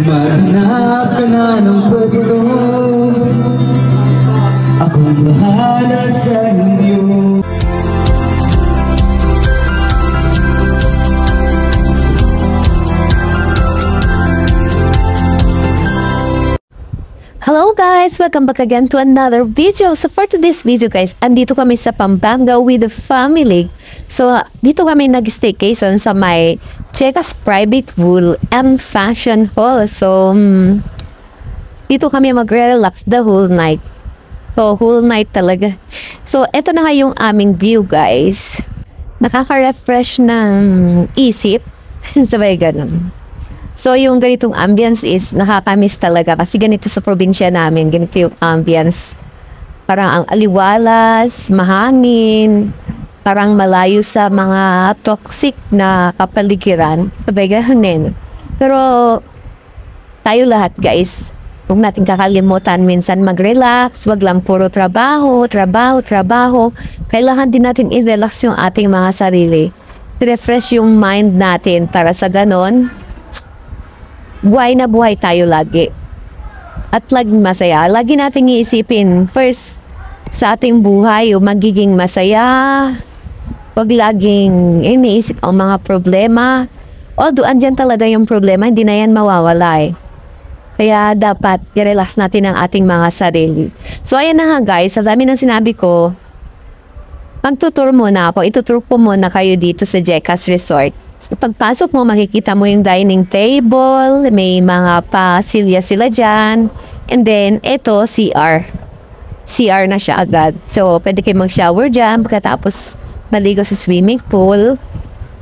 Maghanap ka na ng pwesto, akong bahala sa inyo. Hello guys! Welcome back again to another video. So for today's video guys, andito kami sa Pampanga with the family. So dito kami nag-staycation sa may Checas Private Pool and Fashion Hall. So dito kami magre-relax the whole night. So whole night talaga. So eto na nga yung aming view guys. Nakaka-refresh ng isip. Sabay ganun. So, yung ganitong ambience is nakakamiss talaga kasi ganito sa probinsya namin, ganito yung ambience. Parang ang aliwalas, mahangin, parang malayo sa mga toxic na kapaligiran. Sabay gahunin. Pero, tayo lahat guys, huwag natin kakalimutan minsan mag-relax, wag lang puro trabaho. Kailangan din natin i-relax yung ating mga sarili. I-refresh yung mind natin para sa ganon. Buhay na buhay tayo lagi. At laging masaya. Lagi nating iisipin, first, sa ating buhay, yung magiging masaya. Huwag laging iniisip ang mga problema. Although, andyan talaga yung problema, hindi na yan mawawala eh. Kaya dapat i-relax natin ang ating mga sarili. So, ayan na nga guys, sa dami ng sinabi ko, magtutur muna ako. Itutur ko muna kayo dito sa Checas Resort. So, pagpasok mo, makikita mo yung dining table, may mga pasilya sila dyan, and then, ito, CR. CR na siya agad. So, pwede kayo mag-shower dyan, pagkatapos maligo sa swimming pool.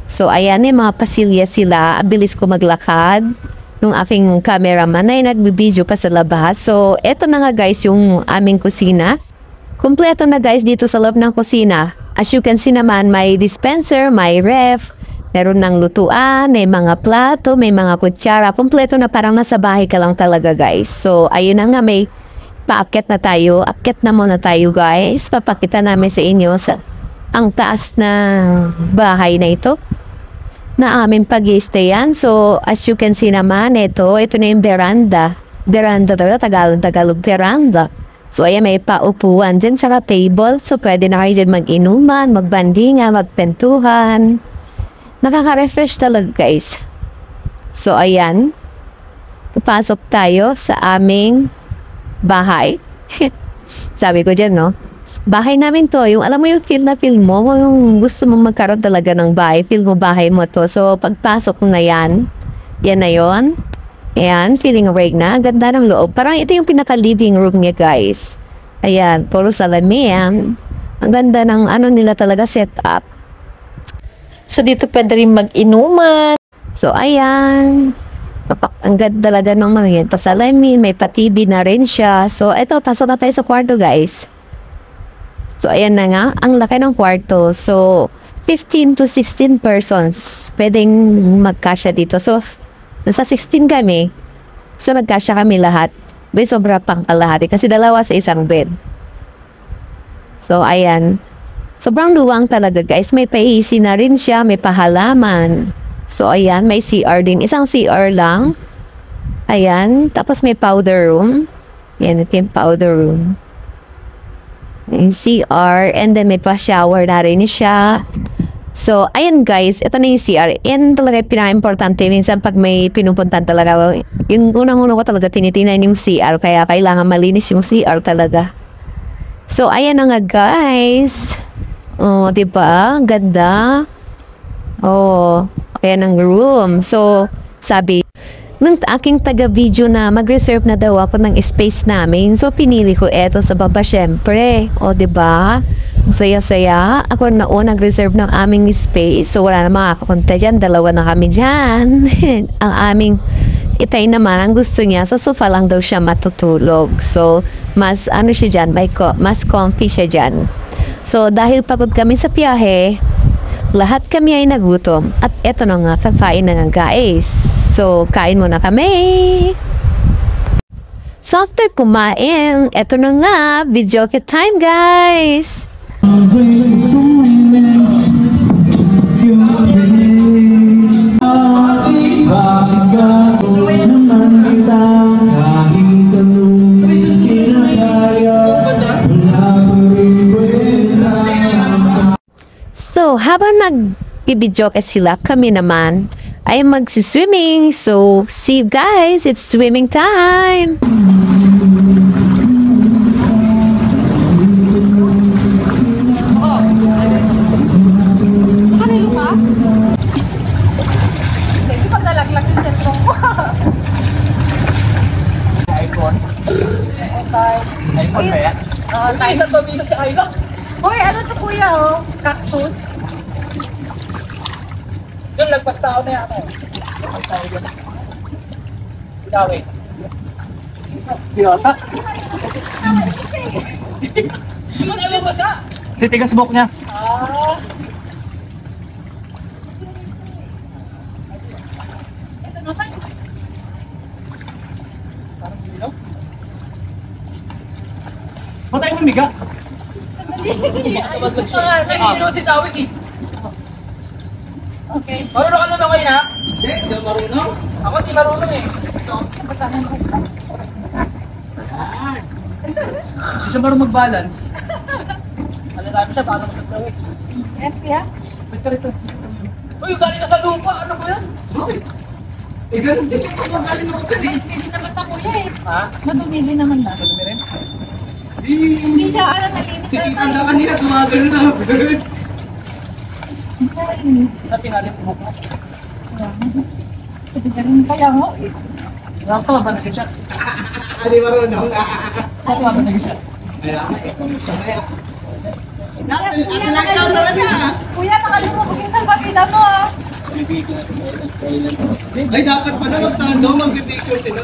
So, ayan yung mga pasilya sila. Abilis ko maglakad. Yung aking cameraman ay nagbibideo pa sa labas. So, ito na nga guys, yung aming kusina. Kompleto na guys dito sa loob ng kusina. As you can see naman, may dispenser, may ref, meron ng lutuan, may mga plato, may mga kutsara. Kompleto na parang nasa bahay ka lang talaga guys. So, ayun na nga, may paakyat na tayo. Akyat na muna tayo guys. Papakita namin sa inyo ang taas ng bahay na ito na aming pag-i-stayan. So, as you can see naman, ito na yung veranda. Veranda talaga, Tagalog veranda. So, ayan, may paupuan dyan, tsaka table. So, pwede na kayo dyan mag-inuman, magbandingan, magpentuhan. Nakaka-refresh talaga guys. So ayan, papasok tayo sa aming bahay. Sabi ko dyan no, bahay namin to. Yung alam mo yung feel na feel mo, yung gusto mong magkaroon talaga ng bahay, feel mo bahay mo to. So pagpasok na yan na yon. Ayan, feeling awake na. Ganda ng loob. Parang ito yung pinaka-living room niya guys. Ayan, puro salamin. Ang ganda ng ano nila talaga setup. So, dito pwede rin mag-inuman. So, ayan. Ang ganda talaga ng mga yan. Pasalamin, may pa-TV na rin siya. So, eto, pasok na tayo sa kwarto, guys. So, ayan na nga. Ang laki ng kwarto. So, 15 to 16 persons pwedeng magkasya dito. So, nasa 16 kami. So, nagkasya kami lahat. May sobra pang kalahati. Kasi dalawa sa isang bed. So, ayan. Sobrang luwang talaga guys. May pa-AC na rin siya. May pahalaman. So ayan. May CR din. Isang CR lang. Ayan. Tapos may powder room. Yan. Ito yung powder room. Yung CR. And then may pa-shower na rin siya. So ayan guys. Ito na yung CR. Yan talaga yung pinaka-importante. Minsan pag may pinupuntan talaga. Yung unang-una ko talaga tinitingnan yung CR. Kaya kailangan malinis yung CR talaga. So ayan na nga guys. Oh, 'di ba? Ganda. Oh, ayan ang room. So, sabi ng aking taga-video na mag-reserve na daw ako ng space namin. So, pinili ko eto sa baba syempre. Oh, 'di ba? Ang saya-saya. Ako na nag-reserve ng aming space. So, wala na makakapunta diyan. Dalawa na kami diyan. Ang aming itay naman, ang gusto niya, sa sofa lang daw siya matutulog. So, mas ano siya dyan, mas comfy siya dyan. So, dahil pagod kami sa biyahe, lahat kami ay nagutom. At eto na nga, kakain na nga guys. So, kain muna kami. So, after kumain, eto na nga, video time guys. habang nag-ibidyoke sila, kami naman ay magsiswimming. So, see you guys! It's swimming time! Kanilo ka? Hindi pa nalaglag yung cellphone ko. iPhone. iPhone ba yan? Tayo sa pamino si Ayla. Uy, ano to kuya oh? Cactus. Yung lagpas tao na yata eh. Lagpas tao yun. Ikaw eh. Yata. Ano yung basa? Titigas buhok niya. Ah. Ito naman. Parang sino? Ba't tayo sumiga? Sandali. Ayos ko pa. Nagiginaw si Tawik eh. Okay. Marunong ka naman kayo na? Hindi, hindi ako marunong. Ako di marunong eh. Hindi siya marunong mag-balance. Alam siya, paano masagawin? And kuya? Ito. Uy, galing ka sa lupa. Ano ba yan? Bakit? Eh, ganun din ako magaling ako sa din. Hindi naman na kuya eh. Ha? Madumili naman na. Madumi rin? Hindi siya ano nalinis Si na Tita na kanina tumagano na. Sa tinali mo mo. Sabi ka rin kaya mo. Nakakala ba nag-shot? Hindi marunong. Nakakala ba nag-shot? Kaya kaya. Nakakala talaga. Kuya, nakalumabog yung salbabida mo ah. Ay, dapat pala magsando, mag-picture sila.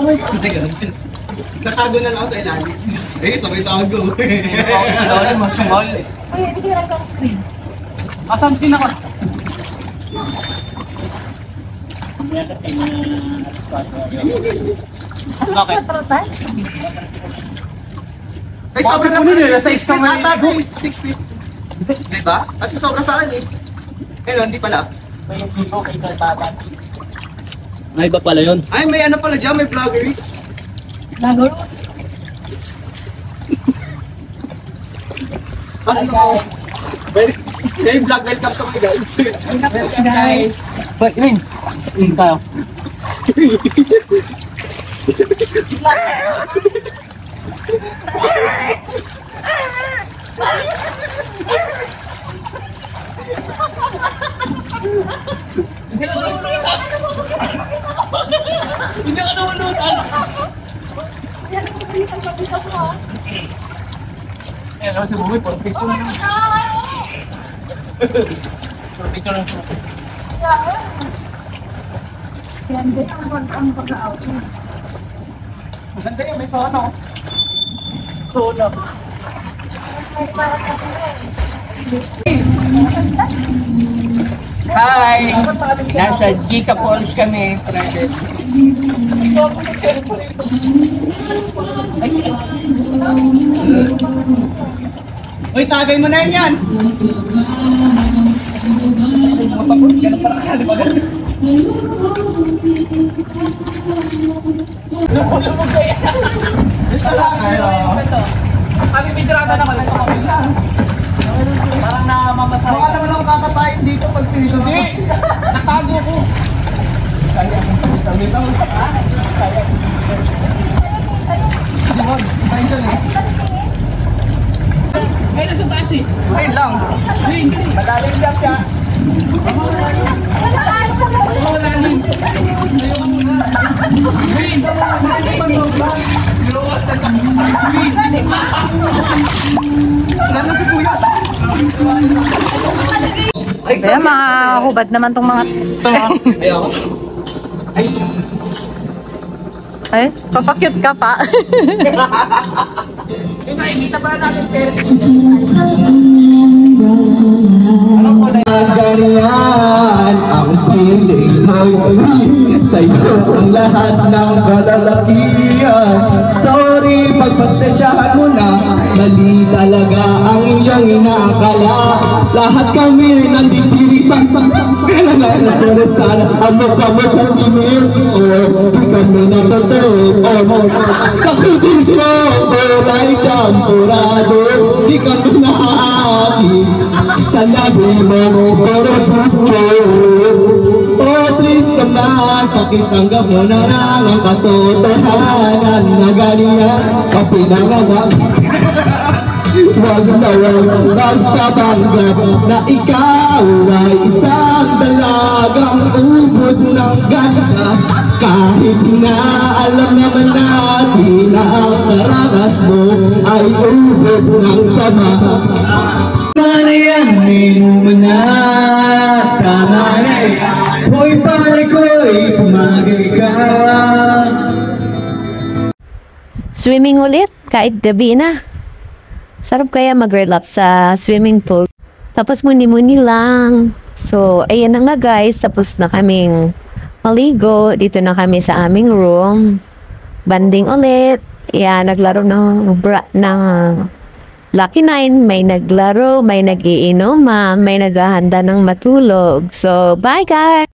Ay, ganun. Natago na lang ako sa ilalim. Eh, sabay tago. Kuya, hindi ka lang screen. Sunscreen ako. Alas Okay. na trotan? Ay, sobra na Bakit pala. nasa 6 feet kamay? ata, 6 feet. Diba? Kasi sobra saan eh. Ayun, hindi pala. Ay, iba pala yun. Ay, may ano pala dyan, may vloggeries. Lagos. Very vlog, welcome to my guys. Guys. But Vince, tingin tayo. Hindi ka nahulutan. Yan ang mga salbabida mo ah. Eh, alam si Bumi, puro picture Oh my lang. God! Puro picture lang. Yan din ang pag-out. Maganda yun, may paano. Solo. Hi! Nasa Gica Falls kami, private. Uy, tagay mo na yan! Mapapot ka na parang kalibagan. Ito lang, ayun. Kami pintirada naman ito. Parang namamasahe. Baka naman ako kakatayin dito pag pinito. Hindi! Natago ko. Kaya akong pagkakita mo. Kaya. Hindi mo, tayo dyan eh. Ay, nasa taas eh. Ayun lang. Malalim lang siya. Malalim. Green. Lalo si Kuya. Kaya mga hubad naman tong mga... Ay, papakyut ka pa. Ganyan ang piling mo'y sa'yo ang lahat ng kalalakihan. Sorry, pagpasensyahan mo na, mali talaga ang iyong inaakala. Lahat kami nanditirisan, kailangan na sana ang mukha mo sa singil. Di kami natutulog, kakitis mo, kulay champurado. Di kami nahahati sa sa labi mo pero bukos. Oh please naman, pakitanggap mo na lang ang katotohanan na ganyan kapinanganak. Huwag na huwag magsabanggap na ikaw ay isang dalagang ubod ng ganda. Kahit na alam naman natin na ang karanas mo ay ubod ng sama. Para yan, mo na, tama na eh. Hoy pare ko'y pumagay ka. Swimming ulit, kahit gabi na. Sarap kaya mag-relax sa swimming pool. Tapos muni-muni lang. So, ayan na nga guys. Tapos na kaming maligo. Dito na kami sa aming room. Banding ulit. Ayan, naglaro ng Lucky 9. May naglaro, may nag-iinom, may naghahanda ng matulog. So, bye guys!